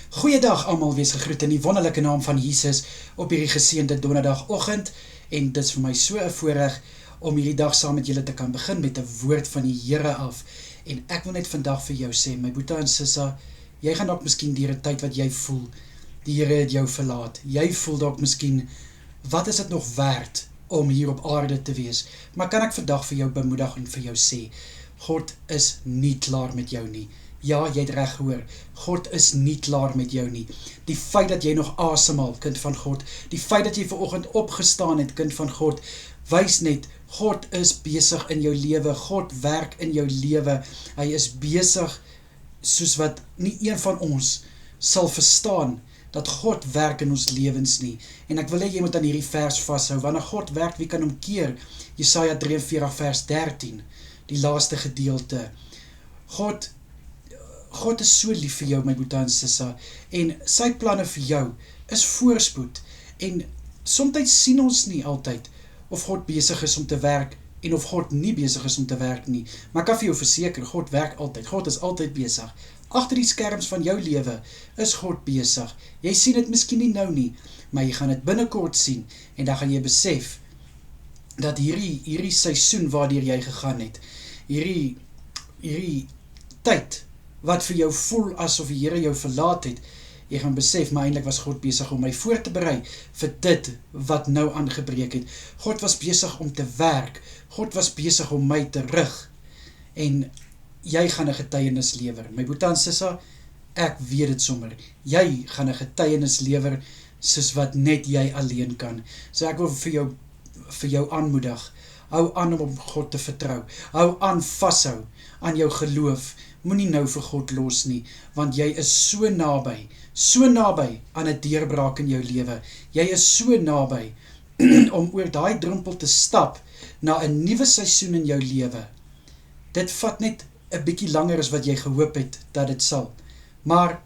Goeiedag almal, wees gegroet in die wonderlike naam van Jesus op hierdie geseënde donderdagoggend, en dit is vir my so 'n voorreg om hierdie dag saam met julle te kan begin met 'n woord van die Here af. En ek wil net vandag vir jou sê, my boetie en sissa, jy gaan dalk miskien deur 'n tyd wat jy voel, die Here het jou verlaat. Jy voel dalk miskien, wat is dit nog werd om hier op aarde te wees? Maar kan ek vandag vir jou bemoedig en vir jou sê, God is nie klaar met jou nie. Ja, jy het reg gehoor, God is nie klaar met jou nie. Die feit dat jy nog asemhaal, kind van God, die feit dat jy vanoggend opgestaan het, kind van God, wys net, God is besig in jou lewe, God werk in jou lewe, hy is besig, soos wat nie een van ons sal verstaan, dat God werk in ons lewens nie. En ek wil hê jy moet aan hierdie vers vashou, wanneer God werk, wie kan hom keer? Jesaja 43 vers 13, die laaste gedeelte. God is so lief vir jou, my boetie en sissa, en sy planne vir jou is voorspoed, en soms sien ons nie altyd of God besig is om te werk, en of God nie besig is om te werk nie, maar ek kan vir jou verseker, God werk altyd, God is altyd besig. Agter die skerms van jou lewe is God besig. Jy sien dit miskien nie nou nie, maar jy gaan dit binnekort sien, en dan gaan jy besef, dat hierdie seisoen waardeur jy gegaan het, hierdie tyd, wat vir jou voel asof die Here jou verlaat het, jy gaan besef, maar eintlik was God besig om my voor te berei vir dit wat nou aangebreek het. God was besig om te werk, God was besig om my te rig, en jy gaan 'n getuienis lewer. My boetie en sissa, ek weet dit sommer, jy gaan 'n getuienis lewer, soos wat net jy alleen kan. So ek wil vir jou aanmoedig, hou aan om op God te vertrou, hou aan vashou aan jou geloof, moenie nou vir God los nie, want jy is so naby aan 'n deurbraak in jou lewe, jy is so naby om oor daai drempel te stap na 'n nuwe seisoen in jou lewe. Dit vat net 'n bietjie langer as wat jy gehoop het dat dit sal, maar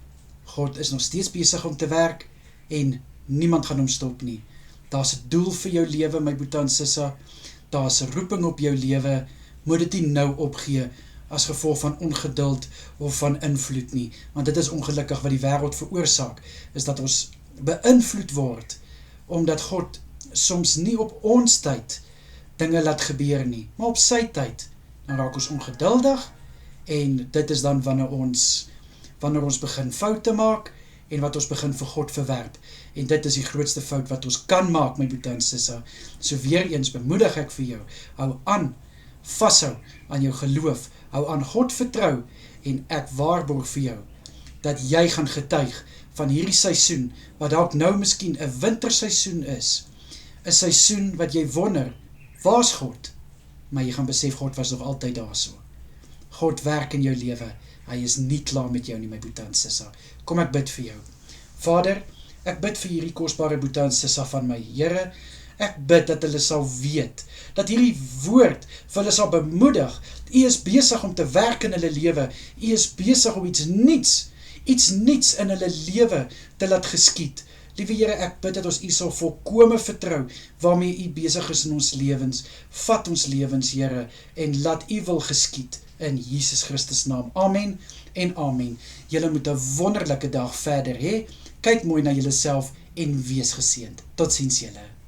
God is nog steeds besig om te werk, en niemand gaan hom stop nie. Daar's 'n doel vir jou lewe, my boetie en sissa, daar's 'n roeping op jou lewe, moet dit nie nou opgee, as gevolg van ongeduld of van invloed nie, want dit is ongelukkig wat die wêreld veroorsaak, is dat ons beïnvloed word, omdat God soms nie op ons tyd dinge laat gebeur nie, maar op sy tyd, dan raak ons ongeduldig, en dit is dan wanneer ons begin foute maak, en wat ons begin vir God verwerp, en dit is die grootste fout wat ons kan maak, my boetie en sissa. So weer eens bemoedig ek vir jou, hou aan, vashou aan jou geloof, hou aan God vertrou, en ek waarborg vir jou, dat jy gaan getuig van hierdie seisoen, wat dalk nou miskien 'n winterseisoen is, 'n seisoen wat jy wonder, waar's God? Maar jy gaan besef, God was nog altyd daar so. God werk in jou lewe, hy is nie klaar met jou nie, my boetie en sissa. Kom ek bid vir jou. Vader, ek bid vir hierdie kosbare boetie en sissa van my. Here, ek bid dat hulle sal weet, dat hierdie woord vir hulle sal bemoedig, U is besig om te werk in hulle lewe, U is besig om iets niets in hulle lewe te laat geskied. Liewe Here, ek bid dat ons U sal volkome vertrou, waarmee U besig is in ons lewens. Vat ons lewens, Here, en laat U wil geskied, in Jesus Christus naam. Amen en amen. Julle moet 'n wonderlike dag verder hê. Kyk mooi na julleself en wees geseënd. Totsiens julle.